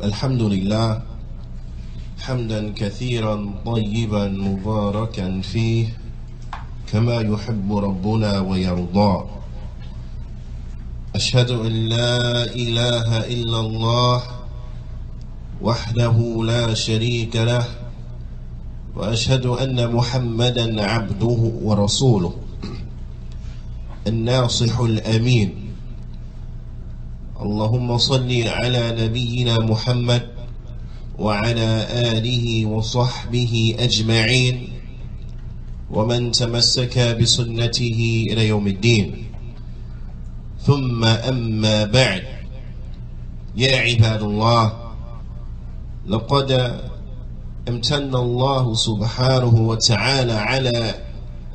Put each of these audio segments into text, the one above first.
الحمد لله حمدا كثيرا طيبا مباركا فيه كما يحب ربنا ويرضى. أشهد أن لا إله إلا الله وحده لا شريك له وأشهد أن محمدا عبده ورسوله الناصح الأمين. اللهم صل على نبينا محمد وعلى آله وصحبه أجمعين ومن تمسك بسنته إلى يوم الدين. ثم أما بعد، يا عباد الله، لقد امتن الله سبحانه وتعالى على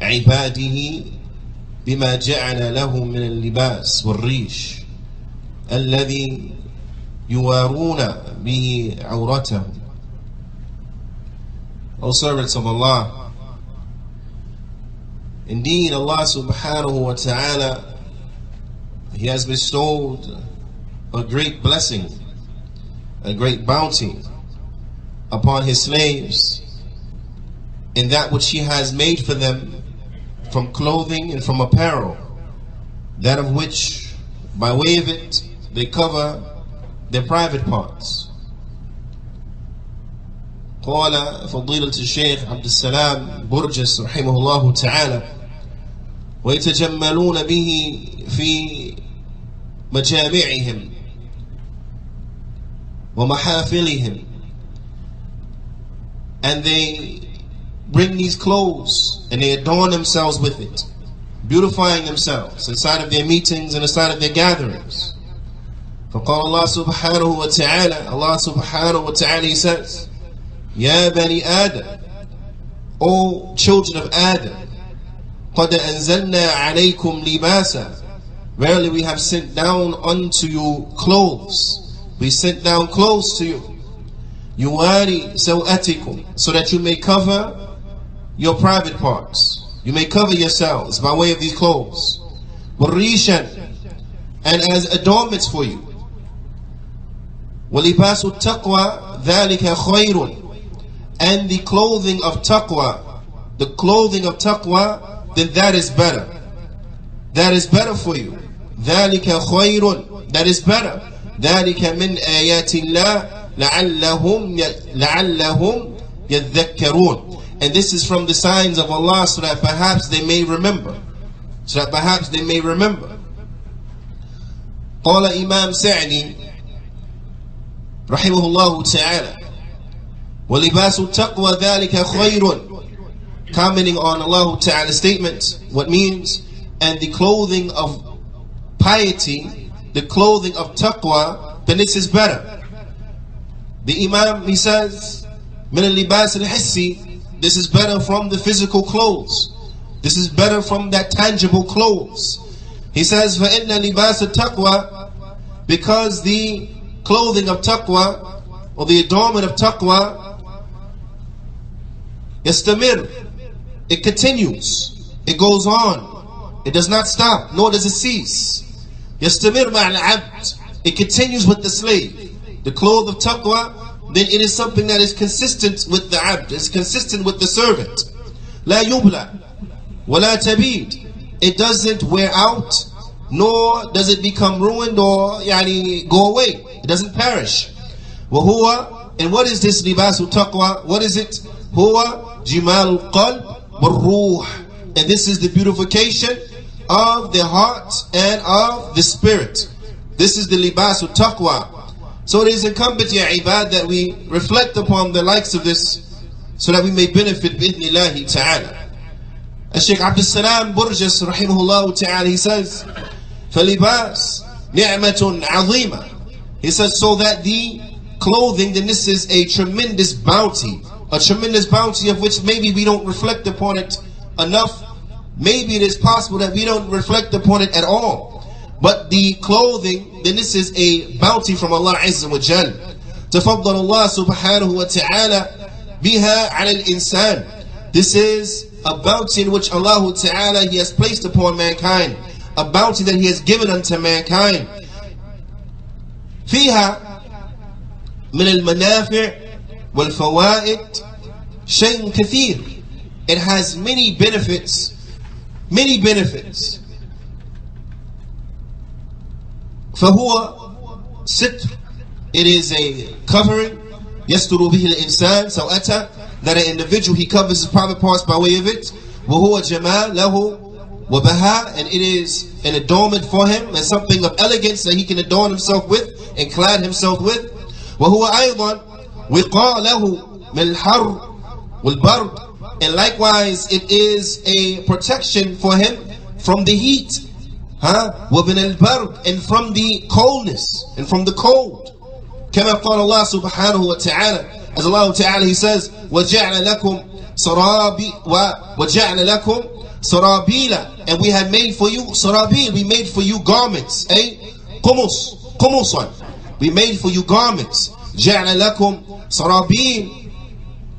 عباده بما جعل لهم من اللباس والريش الذي يوارون به عورتهم. O servants of Allah, indeed Allah subhanahu wa ta'ala, He has bestowed a great blessing, a great bounty upon His slaves in that which He has made for them from clothing and from apparel, that of which by way of it they cover their private parts. قال فضيلة الشيخ عبد السلام برجس رحمه الله تعالى: ويتجملون به في مجامعهم ومحافلهم, and they bring these clothes and they adorn themselves with it, beautifying themselves inside of their meetings and inside of their gatherings. فقال الله سبحانه وتعالى, Allah subhanahu wa ta'ala, He says, يا بني آدم, O children of Adam, قد أنزلنا عليكم لباسا, verily we have sent down unto you clothes. We sent down clothes to you. يواري سوءتكم, so that you may cover your private parts. You may cover yourselves by way of these clothes. وَالرِّيشًا, and as adornments for you. وَلِبَاسُ التَّقْوَى ذَلِكَ خَيْرٌ, and the clothing of taqwa, the clothing of taqwa, then that is better. That is better for you. ذَلِكَ خَيْرٌ, that is better. ذَلِكَ مِنْ آيَاتِ اللَّهِ لَعَلَّهُمْ يَذَّكَّرُونَ, and this is from the signs of Allah, so that perhaps they may remember. So that perhaps they may remember. قال Imam Sa'di رحمه الله تعالى: وَلِبَاسُ التَّقْوَى ذَلِكَ خَيْرٌ, commenting on Allah Ta'ala's statement, what means, and the clothing of piety, the clothing of taqwa, then this is better. The Imam, he says, مِنَ اللِّبَاسِ الْحِسِّي, this is better from the physical clothes. This is better from that tangible clothes. He says, فَإِنَّ لِبَاسَ التَّقْوَى, because the clothing of taqwa, or the adornment of taqwa, يَسْتَمِرْ, it continues, it goes on, it does not stop, nor does it cease. يَسْتَمِرْ مَعَ الْعَبْدِ, it continues with the slave. The cloth of taqwa, then it is something that is consistent with the abd, it's consistent with the servant. لا يبلى ولا تبيد, it doesn't wear out, nor does it become ruined or go away. It doesn't perish. وهو, and what is this libasul taqwa? What is it? هو جمال القلب والروح, and this is the beautification of the heart and of the spirit. This is the libasul taqwa. So it is incumbent, ya ibad, that we reflect upon the likes of this, so that we may benefit bi'idhnillahi ta'ala. Shaykh Abdis Salaam Burjas rahimahullah ta'ala, he says, فَلِبَاسْ نِعْمَةٌ عَظِيمَةٌ, he says, so that the clothing, then this is a tremendous bounty of which maybe we don't reflect upon it enough. Maybe it is possible that we don't reflect upon it at all. But the clothing, then this is a bounty from Allah Azza wa Jal. تفضل Allah subhanahu wa ta'ala biha ala al-insan. This is a bounty in which Allah Ta'ala, He has placed upon mankind, a bounty that He has given unto mankind. فيها من المنافع والفوائد شيء كثير. It has many benefits. فهو ستر. It is a covering. يستر به الإنسان سوءته, that an individual, he covers his private parts by way of it. وهو جمال له وبهاء, and it is an adornment for him and something of elegance that he can adorn himself with and clad himself with. وهو أيضا وقاء له من الحر والبرد, and likewise it is a protection for him from the heat, ومن البرد, and from the coldness and from the cold. كما قال الله سبحانه وتعالى, as Allah Ta'ala, he says, وَجَعْلَ لَكُمْ سَرَابِيلًا, and we had made for you sarabil, we made for you garments, قُمُصًا, we made for you garments. جَعْلَ لَكُمْ سَرَابِيل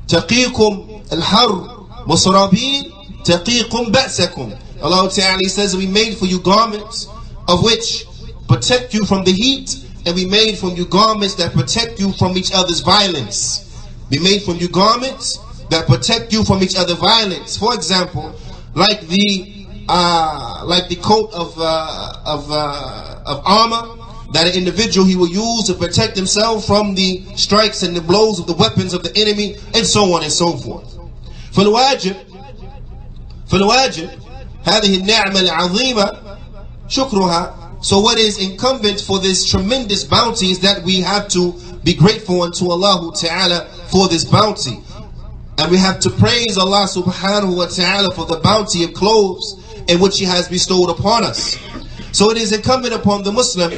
تَقِيكُمْ الْحَرِّ وَسَرَابِيل تَقِيكُمْ بَأْسَكُمْ. Allah Ta'ala, he says, we made for you garments of which protect you from the heat, and we made from you garments that protect you from each other's violence. We made from you garments that protect you from each other's violence. For example, like the coat of armor that an individual, he will use to protect himself from the strikes and the blows of the weapons of the enemy, and so on and so forth. فالواجب هذه النعمة العظيمة شكرها. So what is incumbent for this tremendous bounty is that we have to be grateful unto Allah Ta'ala for this bounty. And we have to praise Allah Subhanahu wa Ta'ala for the bounty of clothes in which He has bestowed upon us. So it is incumbent upon the Muslim,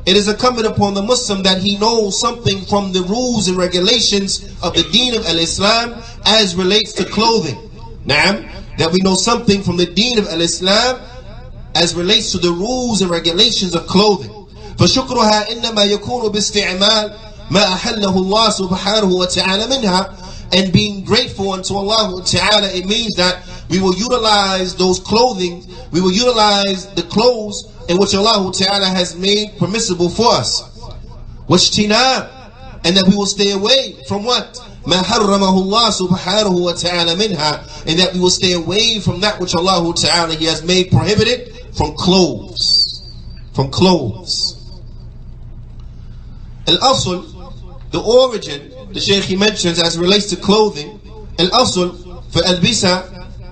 that he knows something from the rules and regulations of the deen of Al-Islam as relates to clothing. Naam, that we know something from the deen of Al-Islam as relates to the rules and regulations of clothing. فشكرها إنما يكون باستعمال ما أحله الله سبحانه وتعالى منها. And being grateful unto Allah Ta'ala, it means that we will utilize those clothing, we will utilize the clothes in which Allah Ta'ala has made permissible for us. وَاجْتِنَابٍ, and that we will stay away from what? مَا حَرَّمَهُ اللَّهُ سُبْحَانَهُ وَتَعَالَى مِنْهَا, and that we will stay away from that which Allah Ta'ala, He has made prohibited from clothes. Al-Asl, the origin, the Shaykh, he mentions as relates to clothing. Al-Asl for Al-Bisa,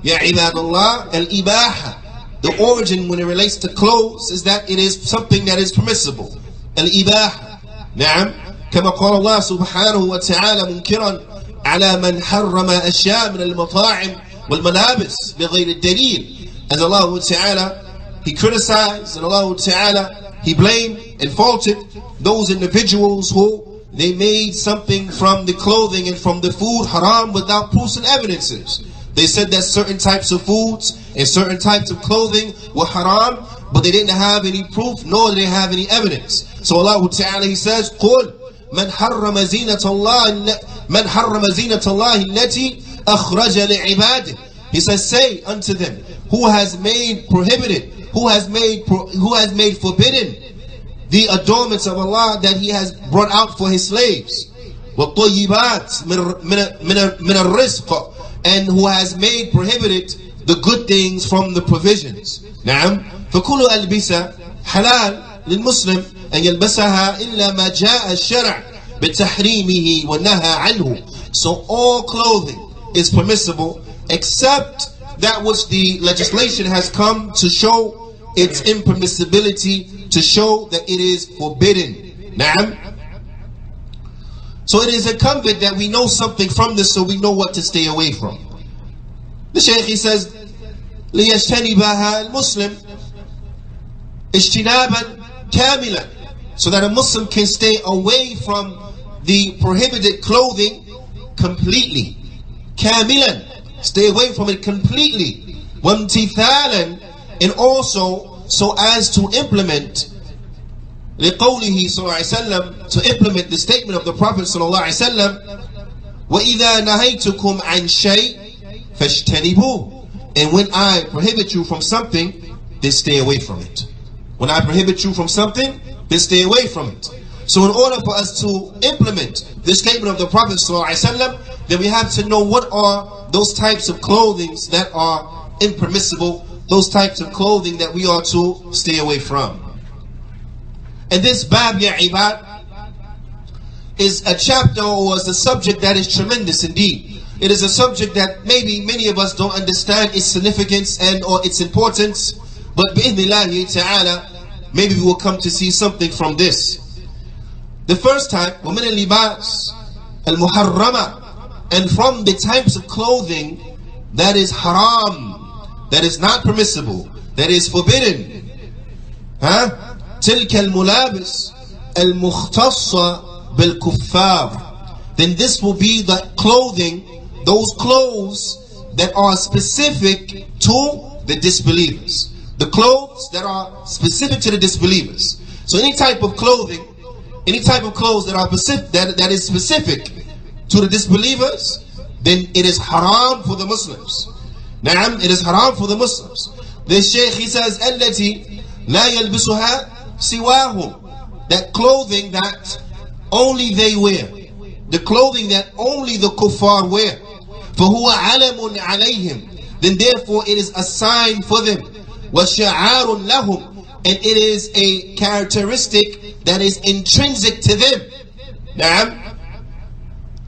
Ya Ibadallah, Al-Ibaha. The origin when it relates to clothes is that it is something that is permissible. Al-Ibaha. Na'am. كما قال الله سبحانه وتعالى منكرا على من حرم أشياء من المطاعم والملابس بغير الدليل. As Allah Ta'ala, He criticized, and Allah Ta'ala, He blamed and faulted those individuals who they made something from the clothing and from the food haram without proofs and evidences. They said that certain types of foods and certain types of clothing were haram, but they didn't have any proof, nor did they have any evidence. So Allah Ta'ala, He says, قُلْ مَنْ حَرَّمَ زِينَةَ اللَّهِ الَّتِي أَخْرَجَ لِعِبَادِهِ. He says, say unto them, who has made prohibited, who has made forbidden the adornments of Allah that He has brought out for His slaves. وَالطَّيِّبَاتِ مِنَ الرِّزْقِ, and who has made prohibited the good things from the provisions. نعم. فكل ألبسة حلال للمسلم أن يلبسها إلا ما جاء الشرع بتحريمه والنهى عنه. So all clothing is permissible except that which the legislation has come to show its impermissibility, to show that it is forbidden. Naam. So it is incumbent that we know something from this so we know what to stay away from. The Shaykh, he says, لِيَجْتَنِبَهَا الْمُسْلِمِ اجْتِنَابًا كَامِلًا, so that a Muslim can stay away from the prohibited clothing completely. كَامِلًا, stay away from it completely. وَامْتِثَالًا, and also so as to implement لقوله صلى الله عليه وسلم, to implement the statement of the Prophet صلى الله عليه وسلم, وَإِذَا نَهَيْتُكُمْ عَنْ شَيْءٍ فَاجْتَنِبُوهُ, and when I prohibit you from something, then stay away from it. When I prohibit you from something, then stay away from it. So in order for us to implement this statement of the Prophet ﷺ, then we have to know what are those types of clothing that are impermissible, those types of clothing that we are to stay away from. And this bab, ya ibad, is a chapter or is a subject that is tremendous indeed. It is a subject that maybe many of us don't understand its significance and or its importance, but bi'idhnillahi ta'ala, maybe we will come to see something from this. The first type, وَمِنَ الْلِبَاسِ الْمُحَرَّمَةِ, and from the types of clothing that is haram, that is not permissible, that is forbidden. تِلْكَ الْمُلَابِسِ الْمُخْتَصَّةِ بِالْكُفَّارِ, then this will be the clothing, those clothes that are specific to the disbelievers. The clothes that are specific to the disbelievers. So any type of clothing, any type of clothes that are specific, that is specific to the disbelievers, then it is haram for the Muslims. Naam, it is haram for the Muslims. The Shaykh, he says, التي لا يلبسها سواهم, that clothing that only they wear, the clothing that only the kuffar wear. فهو علم عليهم, then therefore it is a sign for them. وشعار لهم, and it is a characteristic that is intrinsic to them. Naam,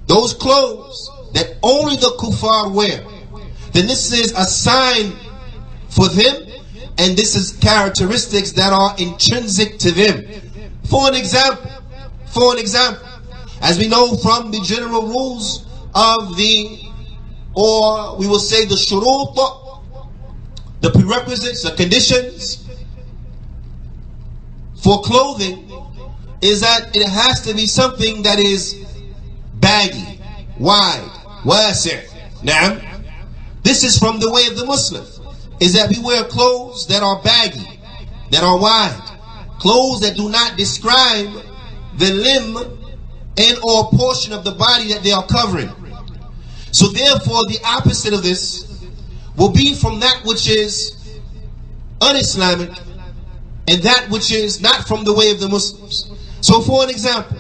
those clothes that only the kuffar wear, then this is a sign for them, and this is characteristics that are intrinsic to them. For an example, as we know from the general rules of the, or we will say the shurut, the prerequisites, the conditions for clothing, is that it has to be something that is baggy, wide, wasi'. Now, this is from the way of the Muslim, is that we wear clothes that are baggy, that are wide, clothes that do not describe the limb and or portion of the body that they are covering. So therefore the opposite of this will be from that which is un-Islamic and that which is not from the way of the Muslims. So for an example,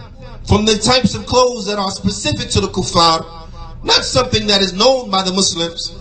from the types of clothes that are specific to the kuffar, not something that is known by the Muslims,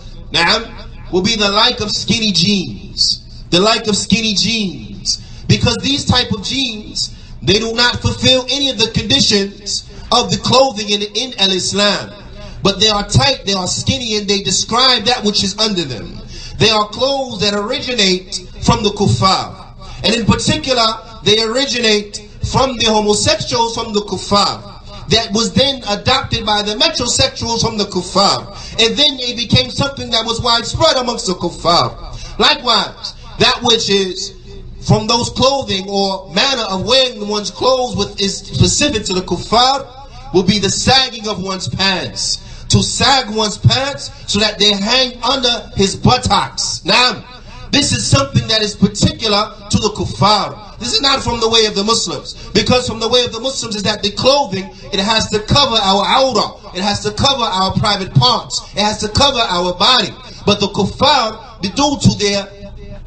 will be the like of skinny jeans. The like of skinny jeans. Because these type of jeans, they do not fulfill any of the conditions of the clothing in al-Islam. But they are tight, they are skinny, and they describe that which is under them. They are clothes that originate from the kuffar. And in particular, they originate from the homosexuals from the kuffar. That was then adopted by the metrosexuals from the kuffar. And then they became something that was widespread amongst the kuffar. Likewise, that which is from those clothing or manner of wearing one's clothes with is specific to the kuffar will be the sagging of one's pants. To sag one's pants so that they hang under his buttocks. Now, this is something that is particular to the kuffar. This is not from the way of the Muslims. Because from the way of the Muslims is that the clothing, it has to cover our awrah. It has to cover our private parts. It has to cover our body. But the kuffar, due to their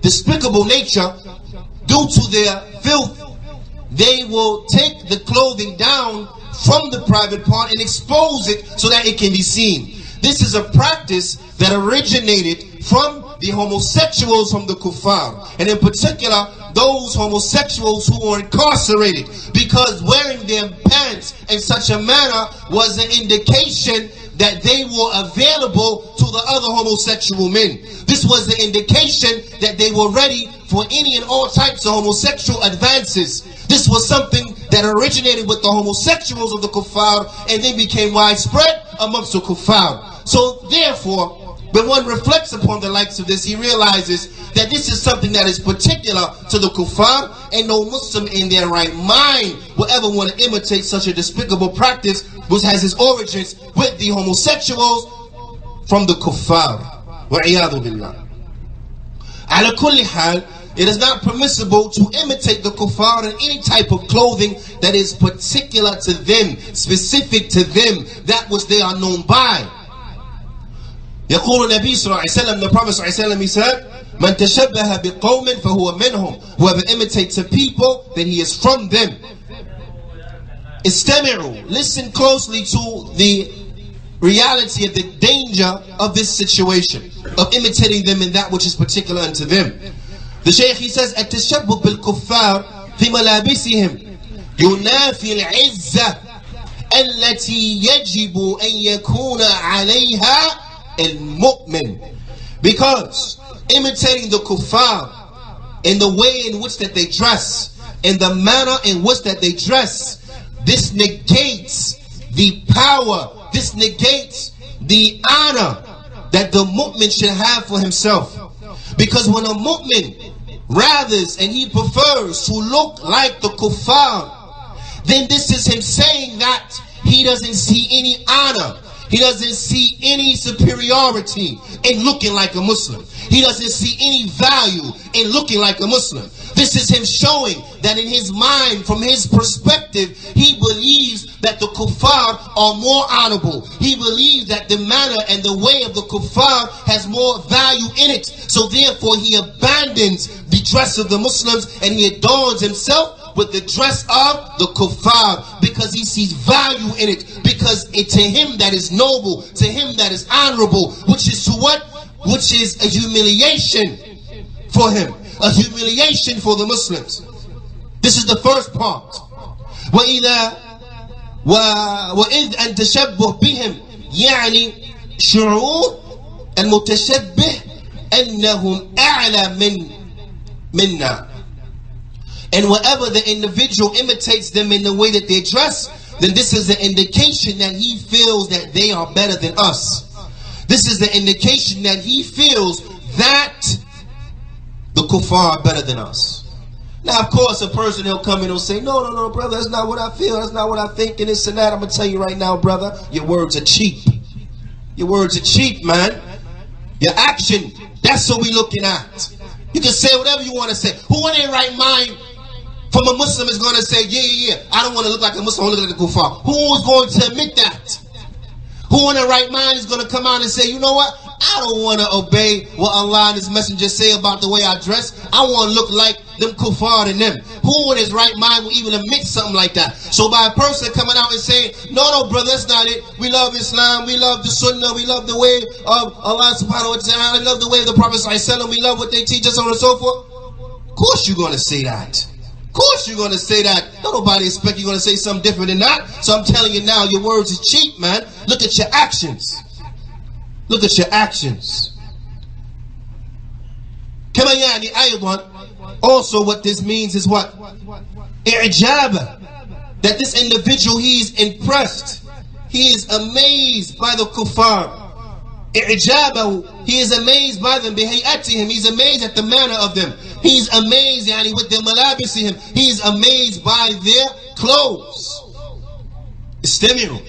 despicable nature, due to their filth, they will take the clothing down from the private part and expose it so that it can be seen. This is a practice that originated from the homosexuals from the kuffar, and in particular those homosexuals who were incarcerated, because wearing their pants in such a manner was an indication that they were available to the other homosexual men. This was the indication that they were ready for any and all types of homosexual advances. This was something that originated with the homosexuals of the kuffar and then became widespread amongst the kuffar. So therefore, when one reflects upon the likes of this, he realizes that this is something that is particular to the kuffar, and no Muslim in their right mind will ever want to imitate such a despicable practice which has its origins with the homosexuals from the kuffar. Wa'iyadu billah. Ala kulli hal, it is not permissible to imitate the kuffar in any type of clothing that is particular to them, specific to them, that which they are known by. يقول النبي صلى الله عليه وسلم, the Prophet صلى الله عليه وسلم, he said, من تشبه بقوم فهو منهم. Whoever imitates a people, then he is from them. Istami'u, listen closely to the reality of the danger of this situation, of imitating them in that which is particular unto them. The Shaykh, he says, التشبه بالكفار في ملابسهم ينافي العزة التي يجب أن يكون عليها المؤمن. Because imitating the kuffar in the way in which that they dress, in the manner in which that they dress, this negates the power, this negates the honor that the mu'min should have for himself. Because when a mu'min rathers and he prefers to look like the kuffar, then this is him saying that he doesn't see any honor, he doesn't see any superiority in looking like a Muslim. He doesn't see any value in looking like a Muslim. This is him showing that in his mind, from his perspective, he believes that the kuffar are more honorable. He believes that the manner and the way of the kuffar has more value in it. So therefore he abandons the dress of the Muslims and he adorns himself with the dress of the kuffar, because he sees value in it, because it to him that is noble, to him that is honorable, which is to what? Which is a humiliation for him, a humiliation for the Muslims. This is the first part. وإذ أن تشبه بهم يعني شعور المتشبه أنهم أعلى منا. And wherever the individual imitates them in the way that they dress, then this is the indication that he feels that they are better than us. This is the indication that he feels that the kuffar are better than us. Now, of course, a person, he'll come in and he'll say, no, brother, that's not what I feel, that's not what I think, and this and that. I'm going to tell you right now, brother, your words are cheap. Your words are cheap, man. Your action, that's what we're looking at. You can say whatever you want to say. Who in their right mind from a Muslim is going to say, yeah, I don't want to look like a Muslim, I want to look like a kuffar? Who is going to admit that? Who in their right mind is going to come out and say, you know what? I don't want to obey what Allah and His Messenger say about the way I dress. I want to look like them kuffar and them. Who in his right mind will even admit something like that? So by a person coming out and saying, no, brother, that's not it. We love Islam, we love the Sunnah, we love the way of Allah subhanahu wa ta'ala, we love the way of the Prophet sallallahu alaihi wasallam, we love what they teach us, so on and so forth. Of course you're going to say that. Of course you're going to say that. Don't nobody expect you're going to say something different than that. So I'm telling you now, your words are cheap, man. Look at your actions. Look at your actions. كما يعني أيضا, also what this means is what? إعجاب. That this individual, he is impressed, he is amazed by the kuffar. إعجابه, he is amazed by them. بهيئتهم, he's amazed at the manner of them. He's amazed يعني with their ملابسهم, he's amazed by their clothes. استمعوا.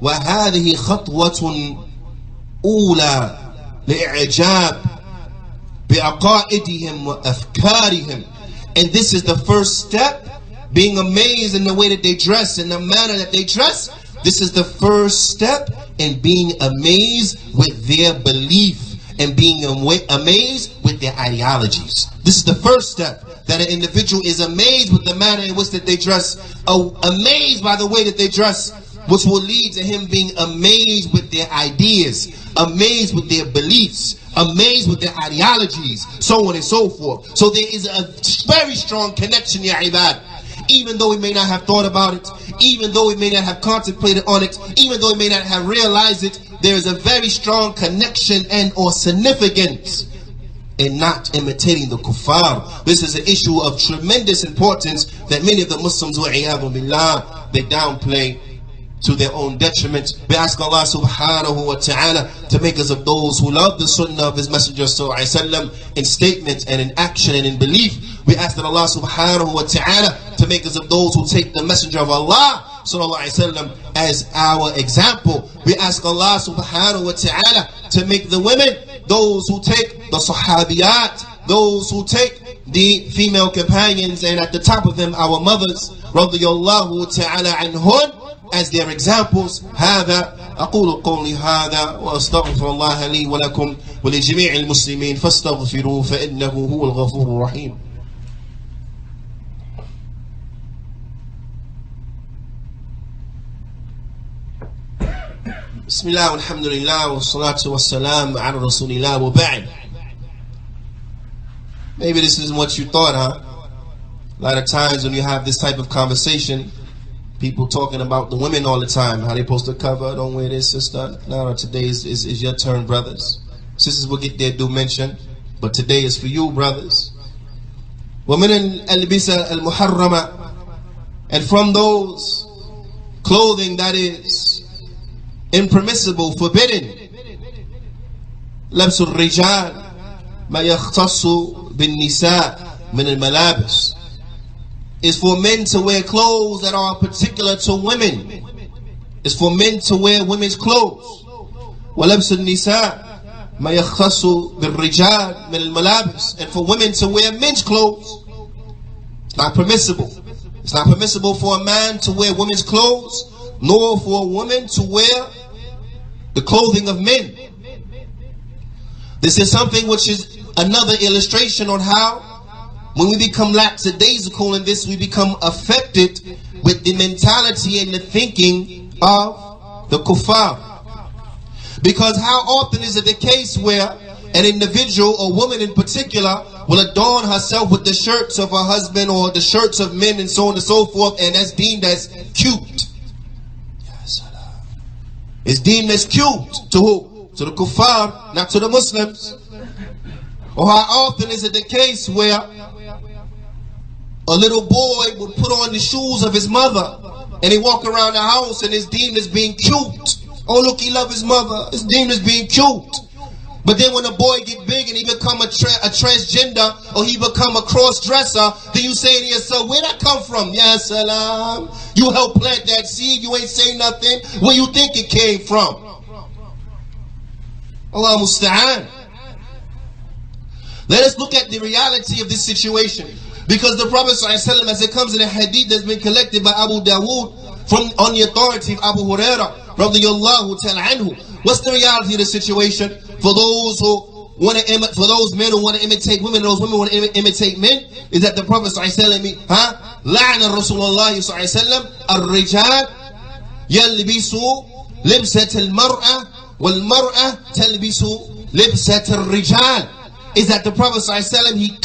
وهذه خطوة أولى لإعجاب بعقائدهم وأفكارهم. And this is the first step, being amazed in the way that they dress, in the manner that they dress. This is the first step in being amazed with their belief and being amazed with their ideologies. This is the first step, that an individual is amazed with the manner in which that they dress, amazed by the way that they dress, which will lead to him being amazed with their ideas, amazed with their beliefs, amazed with their ideologies, so on and so forth. So there is a very strong connection, ya ibad. Even though we may not have thought about it, even though we may not have contemplated on it, even though we may not have realized it, there is a very strong connection and or significance in not imitating the kuffar. This is an issue of tremendous importance that many of the Muslims, wa'iyadu billah, they downplay to their own detriment. We ask Allah subhanahu wa ta'ala to make us of those who love the sunnah of His Messenger sallallahu alayhi wa sallam in statement and in action and in belief. We ask that Allah subhanahu wa ta'ala to make us of those who take the Messenger of Allah sallallahu alayhi wa sallam as our example. We ask Allah subhanahu wa ta'ala to make the women those who take the sahabiyat, those who take the female companions, and at the top of them our mothers radiyallahu ta'ala anhun, as their examples. هذا أقول قولي هذا وأستغفر الله لي ولكم ولجميع المسلمين فاستغفروه فإنه هو الغفور الرحيم. Bismillah, alhamdulillah, wa salatu wa salam ala rasulillah wa ba'd. Maybe this isn't what you thought, huh? A lot of times when you have this type of conversation, people talking about the women all the time, how they supposed to cover, don't wear this, sister. No, today is your turn, brothers. Sisters will get their due mention, but today is for you, brothers. وَمِنَ الْأَلْبِسَ الْمُحَرَّمَةِ, and from those clothing that is impermissible, forbidden, لبس الرجال ما يختص بالنساء من الملابس, is for men to wear clothes that are particular to women. It's for men to wear women's clothes. وَلَبْسُ النِّسَاء مَا يَخْتَصُ بِالرِّجَالِ مِنَ الْمَلَابِسِ, and for women to wear men's clothes. It's not permissible. It's not permissible for a man to wear women's clothes, nor for a woman to wear the clothing of men. This is something which is another illustration on how when we become lackadaisical in this, we become affected with the mentality and the thinking of the kuffar. Because how often is it the case where an individual or woman in particular will adorn herself with the shirts of her husband or the shirts of men and so on and so forth, and that's deemed as cute. It's deemed as cute to who? To the kuffar, not to the Muslims. Or how often is it the case where a little boy would put on the shoes of his mother and he walk around the house and it's deemed as being cute. Oh look, he love his mother. It's deemed as being cute. But then when a boy get big and he become a transgender or he become a cross-dresser, then you say to yourself, where that come from? Ya Salaam. You helped plant that seed, you ain't say nothing. Where you think it came from? Allah musta'an. Let us look at the reality of this situation. Because the Prophet ﷺ, as it comes in a hadith that's been collected by Abu Dawood on the authority of Abu Hurairah radiyallahu ta'ala anhu. What's the reality of the situation? For those men who want to imitate women, those women who want to imitate men, is that the Prophet ﷺ, لعن رسول الله صلى الله عليه وسلم الرجال يلبسوا لبسة المرأة والمرأة تلبس لبسة الرجال. Is that the Prophet ﷺ, he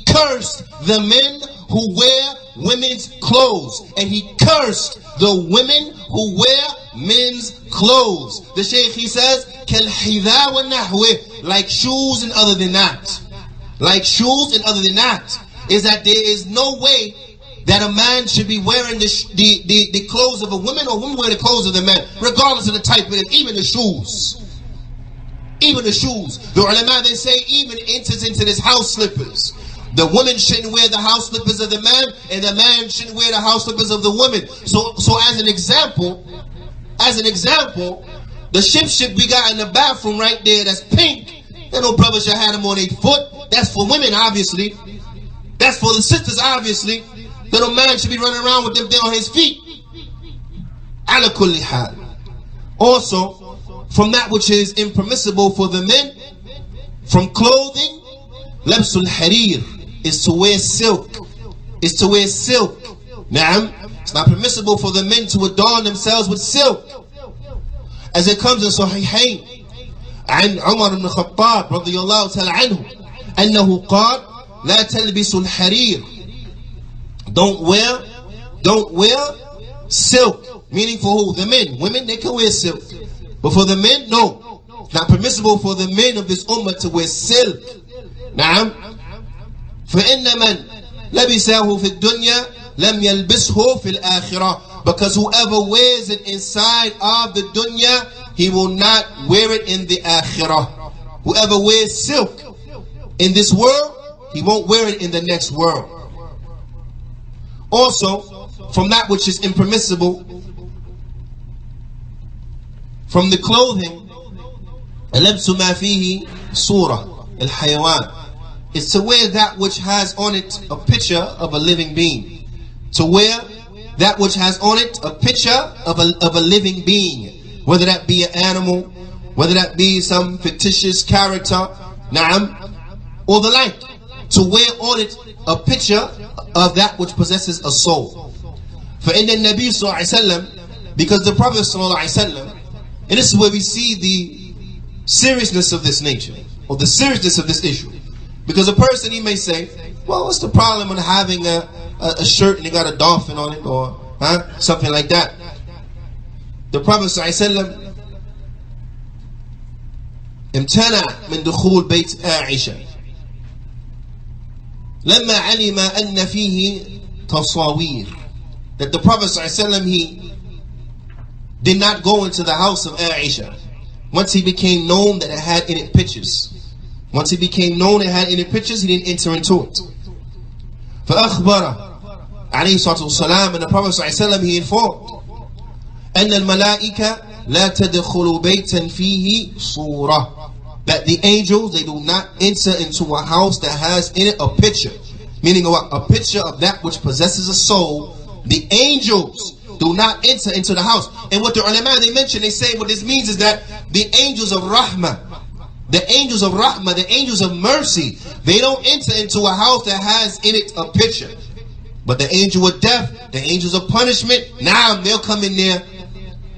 cursed the men who wear women's clothes, and he cursed the women who wear men's clothes. The Shaykh, he says, كَالْحِذَا وَالنَّحْوِ, like shoes and other than that. Like shoes and other than that. Is that there is no way that a man should be wearing the clothes of a woman, or women wear the clothes of the man, regardless of the type of it, even the shoes. Even the shoes. The ulama, they say, even enters into this house slippers. The woman shouldn't wear the house slippers of the man, and the man shouldn't wear the house slippers of the woman. So as an example, the ship we got in the bathroom right there, that's pink. That no brother should have them on 8 foot. That's for women, obviously. That's for the sisters, obviously. That no man should be running around with them there on his feet. Ala kulli hal. Also, from that which is impermissible for the men, from clothing, labsul harir, is to wear silk. Is to wear silk. Naam. It's not permissible for the men to adorn themselves with silk. As it comes in Sahihain عن عمر بن الخطاب رضي الله تعالى عنه أنه قال لا تلبسوا الحرير. Don't wear silk. Meaning for who? The men. Women, they can wear silk. But for the men, no. It's not permissible for the men of this ummah to wear silk. نعم. فإن من لبسه في الدنيا لم يلبسه في الآخرة. Because whoever wears it inside of the dunya, he will not wear it in the akhirah. Whoever wears silk in this world, he won't wear it in the next world. Also, from that which is impermissible, from the clothing, لبس ما فيه صورة الحيوان, is to wear that which has on it a picture of a living being. To wear that which has on it a picture of a living being, whether that be an animal, whether that be some fictitious character, na'am, or the like. To wear on it a picture of that which possesses a soul. For in the Nabi sallallahu alaihi wasallam, because the Prophet sallallahu alaihi wasallam, And this is where we see the seriousness of this nature, or the seriousness of this issue. Because a person, he may say, well, what's the problem with having a shirt and it got a dolphin on it, or something like that? The Prophet ﷺ امتنع من دخول بيت عائشة لما علم أن فيه تصاوير. That the Prophet ﷺ, he did not go into the house of Aisha once he became known that it had in it pictures. Once he became known it had in it pictures, he didn't enter into it. فأخبر عليه الصلاة والسلام, and the Prophet ﷺ, he informed أن الملائكة لا تدخل بيتا فيه صورة, that the angels, they do not enter into a house that has in it a picture, meaning a picture of that which possesses a soul. The angels do not enter into the house. And what the ulama, they mention, they say what this means is that the angels of rahmah, the angels of rahmah, the angels of mercy, they don't enter into a house that has in it a picture. But the angel of death, the angels of punishment, they'll come in there.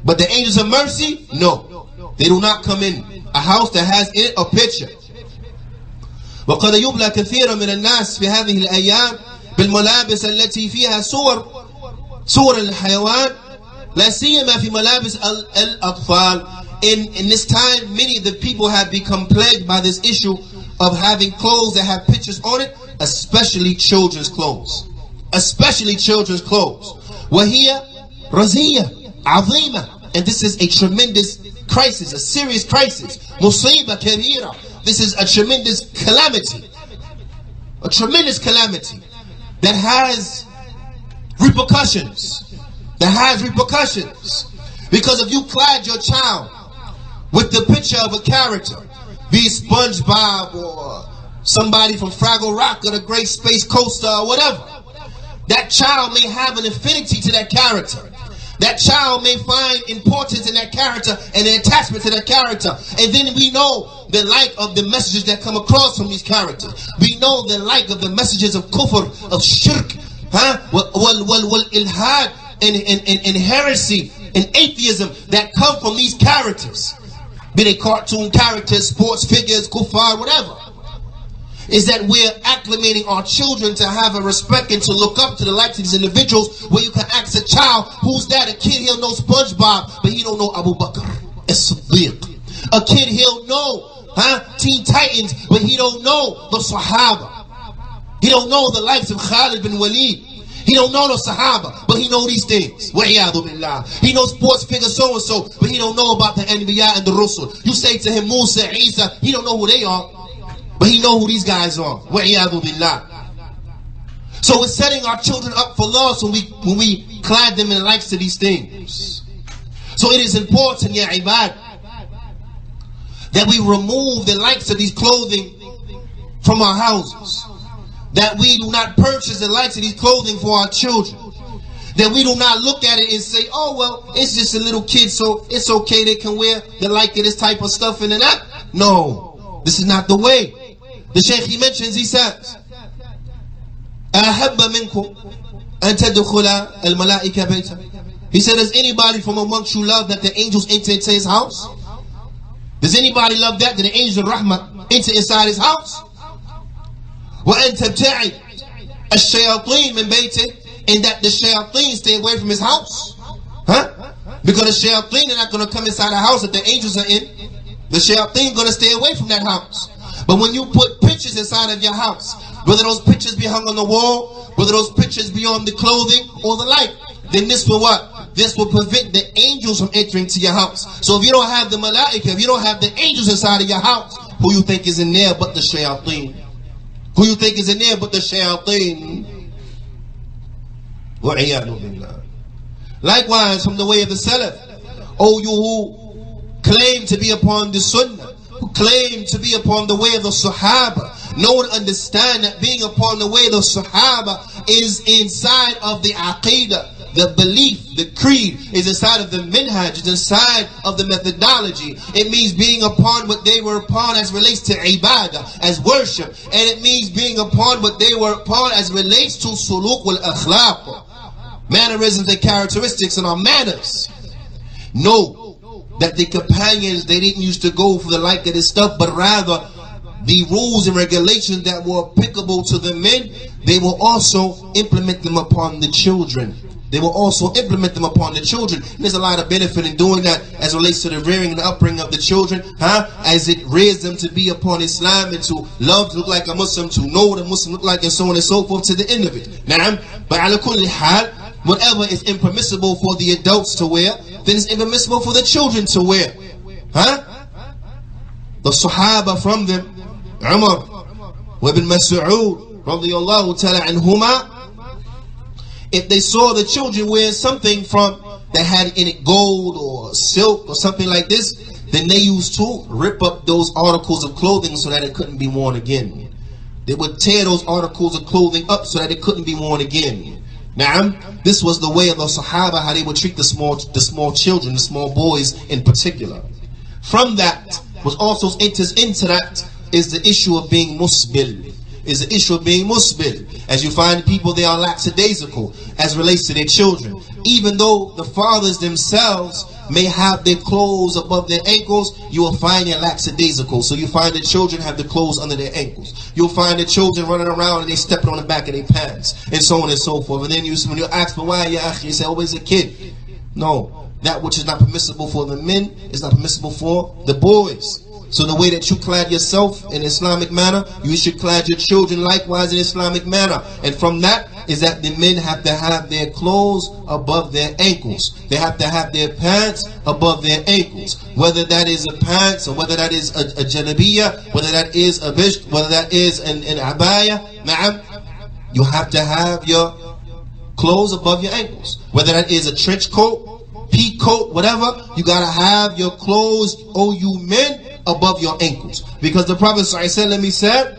But the angels of mercy, no, they do not come in a house that has in it a picture. وقد يبلى كثيرا من الناس في هذه الأيام بالملابس التي فيها صور الحيوان لا سيما في ملابس الأطفال. In this time, many of the people have become plagued by this issue of having clothes that have pictures on it, especially children's clothes. Especially children's clothes. وهي رزية عظيمة, and this is a tremendous crisis, a serious crisis. مصيبة كبيرة. This is a tremendous calamity. A tremendous calamity that has repercussions. That has repercussions. Because if you clad your child with the picture of a character, be it SpongeBob or somebody from Fraggle Rock or the Great Space Coaster or whatever, that child may have an affinity to that character. That child may find importance in that character and an attachment to that character. And then we know the like of the messages that come across from these characters. We know the like of the messages of kufr, of shirk, ilhad, and heresy, and atheism that come from these characters. Be they cartoon characters, sports figures, kuffar, whatever. Is that we're acclimating our children to have a respect and to look up to the likes of these individuals, where you can ask a child, who's that? A kid, he'll know SpongeBob, but he don't know Abu Bakr as-Siddiq. A kid, he'll know Teen Titans, but he don't know the Sahaba. He don't know the likes of Khalid bin Walid. He don't know the Sahaba, but he know these things. Wa'iyadu billah. He knows sports figures so-and-so, but he don't know about the Anbiya and the Rusul. You say to him, Musa, Isa, he don't know who they are, but he know who these guys are. Wa'iyadu billah. So we're setting our children up for loss when we clad them in the likes of these things. So it is important, ya ibad, that we remove the likes of these clothing from our houses. That we do not purchase the likes of these clothing for our children. That we do not look at it and say, oh well, it's just a little kid, so it's okay, they can wear the like of this type of stuff and that. No, this is not the way. The Shaykh, he mentions, he says, أَحَبَّ مِنْكُمْ أَن تَدْخُلَ الْمَلَائِكَ بَيْتًا. He said, does anybody from amongst you love that the angels enter into his house? Does anybody love that the angels of Rahmah enter inside his house? وَأَن تَبْتَعِدْ الشَّيَاطِينَ مِنْ بَيْتِهِ, and that the shayateen stay away from his house. Because the shayateen are not going to come inside the house that the angels are in. The shayateen are going to stay away from that house. But when you put pictures inside of your house, whether those pictures be hung on the wall, whether those pictures be on the clothing or the like, then this will what? This will prevent the angels from entering to your house. So if you don't have the malaika, if you don't have the angels inside of your house, who you think is in there but the shayateen? Who you think is in there but the shayateen? Likewise, from the way of the Salaf, O you who claim to be upon the Sunnah, who claim to be upon the way of the Sahaba, know and understand that being upon the way of the Sahaba is inside of the Aqidah, the belief, the creed, is inside of the minhaj, is inside of the methodology. It means being upon what they were upon as relates to ibadah, as worship. And it means being upon what they were upon as relates to suluk wal akhlaq, mannerisms and characteristics and our manners. Know that the companions, they didn't used to go for the like of this stuff, but rather the rules and regulations that were applicable to the men, they will also implement them upon the children. They will also implement them upon the children. And there's a lot of benefit in doing that as it relates to the rearing and the upbringing of the children, as it rears them to be upon Islam and to love to look like a Muslim, to know what a Muslim look like, and so on and so forth, to the end of it. But ala kulli hal, whatever is impermissible for the adults to wear, then it's impermissible for the children to wear. The Sahaba from them, Umar wa Ibn Mas'ud radiyallahu ta'ala anhuma, if they saw the children wear something that had in it gold or silk or something like this, then they used to rip up those articles of clothing so that it couldn't be worn again. They would tear those articles of clothing up so that it couldn't be worn again. Now, this was the way of the Sahaba, how they would treat the small children, the small boys in particular. From that, what also enters into that is the issue of being musbil. Is the issue of being musbil. As you find people, they are lackadaisical as relates to their children. Even though the fathers themselves may have their clothes above their ankles, you will find they're lackadaisical. So you find the children have the clothes under their ankles. You'll find the children running around and they stepping on the back of their pants, and so on and so forth. And then when you ask for why, you say, oh, it's a kid. No, that which is not permissible for the men is not permissible for the boys. So the way that you clad yourself in Islamic manner, you should clad your children likewise in Islamic manner. And from that is that the men have to have their clothes above their ankles. They have to have their pants above their ankles. Whether that is a pants, or whether that is a jalabiyah, whether that is a bisht, whether that is an abaya, you have to have your clothes above your ankles. Whether that is a trench coat, pea coat, whatever, you gotta have your clothes, oh you men, above your ankles. Because the Prophet ﷺ, he said,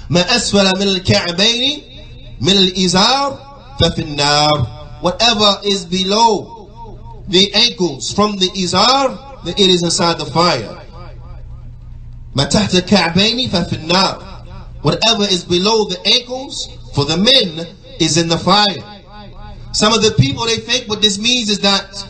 مَا أَسْفَلَ مِنَ الْكَعْبَيْنِ مِنَ الْإِزَارِ فَفِي النَّارِ. Whatever is below the ankles from the izar, then it is inside the fire. مَا تَحْتَ الْكَعْبَيْنِ فَفِي النَّارِ. Whatever is below the ankles for the men is in the fire. Some of the people, they think what this means is that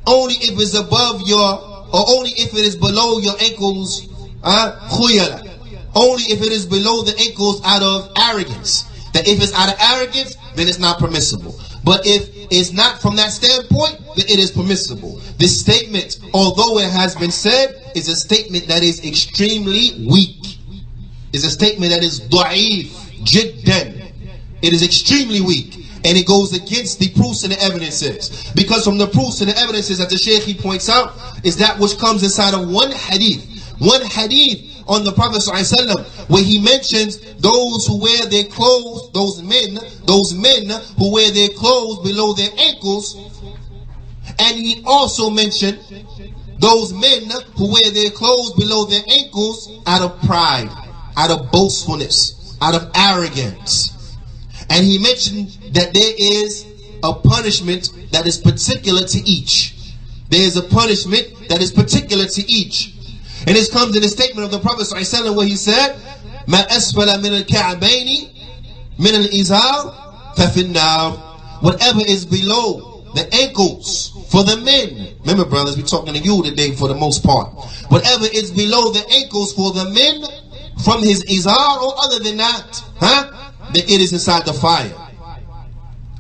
only if it's above your, or only if it is below your ankles, khuyala. Only if it is below the ankles out of arrogance. That if it's out of arrogance, then it's not permissible. But if it's not from that standpoint, then it is permissible. This statement, although it has been said, is a statement that is extremely weak. It's a statement that is da'if, jiddan. It is extremely weak. And it goes against the proofs and the evidences. Because from the proofs and the evidences that the Shaykh he points out is that which comes inside of one hadith. One hadith on the Prophet ﷺ, where he mentions those who wear their clothes, those men who wear their clothes below their ankles. And he also mentioned those men who wear their clothes below their ankles out of pride, out of boastfulness, out of arrogance. And he mentioned that there is a punishment that is particular to each. There is a punishment that is particular to each. And this comes in the statement of the Prophet ﷺ where he said, مَا أَسْفَلَ مِنَ الْكَعْبَيْنِ مِنَ الْإِزَارِ فَفِي النَّارِ. Whatever is below the ankles for the men. Remember, brothers, we're talking to you today for the most part. Whatever is below the ankles for the men from his izar or other than that, then it is inside the fire.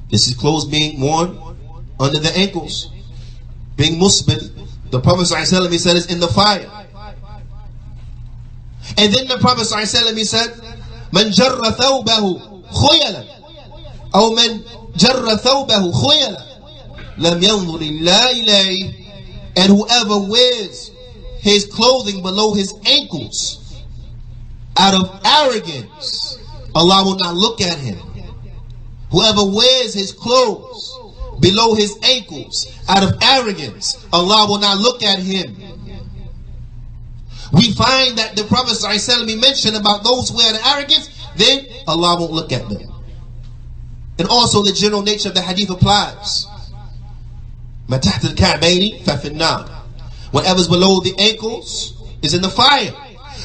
This is clothes being worn under the ankles, being musbil. The Prophet ﷺ, he said, is in the fire. And then the Prophet ﷺ, he said, "Man jarra thawbahu khuyala, or man jarra thawbahu khuyala, lam yanzur illa ilayhi." And whoever wears his clothing below his ankles out of arrogance, Allah will not look at him. Whoever wears his clothes below his ankles out of arrogance, Allah will not look at him. We find that the Prophet ﷺ mentioned about those who wear arrogance, then Allah won't look at them. And also the general nature of the hadith applies. مَا تَحْتَ الْكَعْبَيْنِ فَفِي النَّارِ. Whatever's below the ankles is in the fire.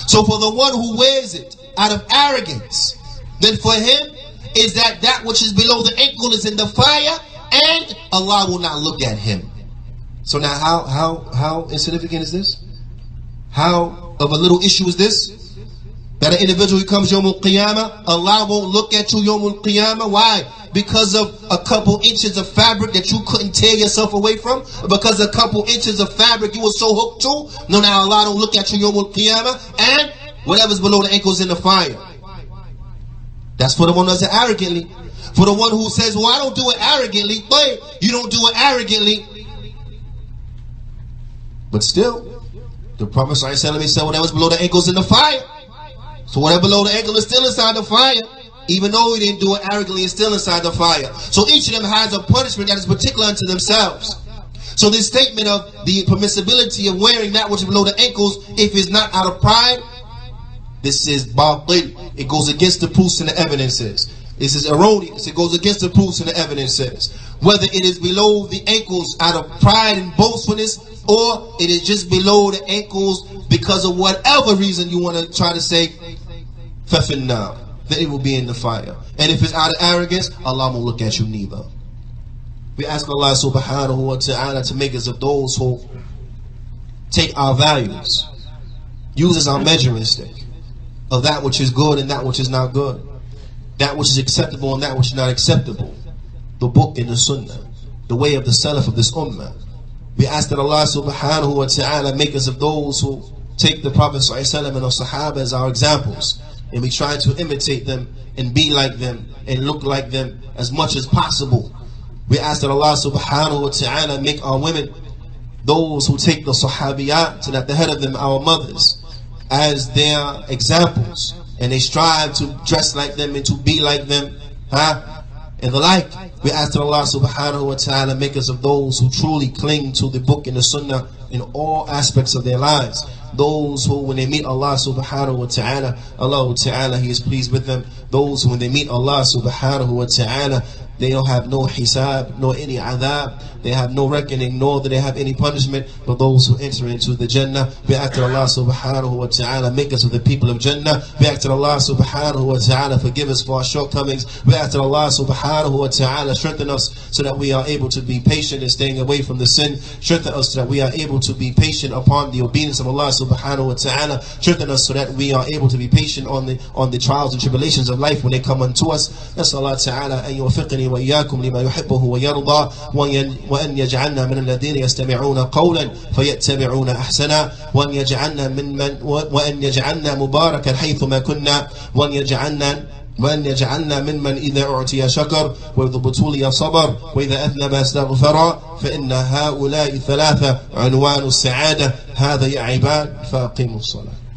So for the one who wears it out of arrogance, then for him is that which is below the ankle is in the fire, and Allah will not look at him. So now how insignificant is this? How of a little issue is this? That an individual who comes Yawmul Qiyamah, Allah won't look at you Yawmul Qiyamah. Why? Because of a couple inches of fabric that you couldn't tear yourself away from? Or because a couple inches of fabric you were so hooked to? No, now Allah don't look at you Yawmul Qiyamah. And whatever's below the ankles in the fire. That's for the one who does it arrogantly. For the one who says, well, I don't do it arrogantly. But you don't do it arrogantly. But still, the Prophet ﷺ said whatever's below the ankles in the fire. So whatever below the ankle is still inside the fire. Even though he didn't do it arrogantly, it's still inside the fire. So each of them has a punishment that is particular unto themselves. So this statement of the permissibility of wearing that which is below the ankles, if it's not out of pride, this is batil. It goes against the proofs and the evidences. This is erroneous. It goes against the proofs and the evidences. Whether it is below the ankles out of pride and boastfulness, or it is just below the ankles because of whatever reason you want to try to say, فَفِنَّارِ, then it will be in the fire. And if it's out of arrogance, Allah won't look at you neither. We ask Allah subhanahu wa ta'ala to make us of those who take our values, use as our measuring stick of that which is good and that which is not good, that which is acceptable and that which is not acceptable, the book and the sunnah, the way of the salaf of this ummah. We ask that Allah subhanahu wa ta'ala make us of those who take the Prophet ﷺ and the Sahaba as our examples, and we try to imitate them and be like them and look like them as much as possible. We ask that Allah subhanahu wa ta'ala make our women those who take the Sahabiyat, and at the head of them our mothers, as their examples, and they strive to dress like them and to be like them, and the like. We ask that Allah subhanahu wa ta'ala make us of those who truly cling to the book and the sunnah in all aspects of their lives. Those who, when they meet Allah subhanahu wa ta'ala, Allah ta'ala, He is pleased with them. Those who, when they meet Allah subhanahu wa ta'ala, they don't have no hisab, nor any adhab. They have no reckoning, nor do they have any punishment. But those who enter into the Jannah, we ask that Allah subhanahu wa ta'ala make us of the people of Jannah. We ask that Allah subhanahu wa ta'ala forgive us for our shortcomings. We ask that Allah subhanahu wa ta'ala strengthen us so that we are able to be patient in staying away from the sin. Strengthen us so that we are able to be patient upon the obedience of Allah subhanahu wa ta'ala. Strengthen us so that we are able to be patient on the trials and tribulations of life when they come unto us. Yes, Allah ta'ala an yuwaffiqni وإياكم لما يحبه ويرضى وأن يجعلنا من الذين يستمعون قولا فيتبعون أحسنا وأن يجعلنا مباركا حيثما كنا وأن يجعلنا ممن إذا أعطي شكر وإذا ابتلي صبر وإذا أذنب استغفر فإن هؤلاء ثلاثة عنوان السعادة. هذا يا عباد فأقيموا الصلاة.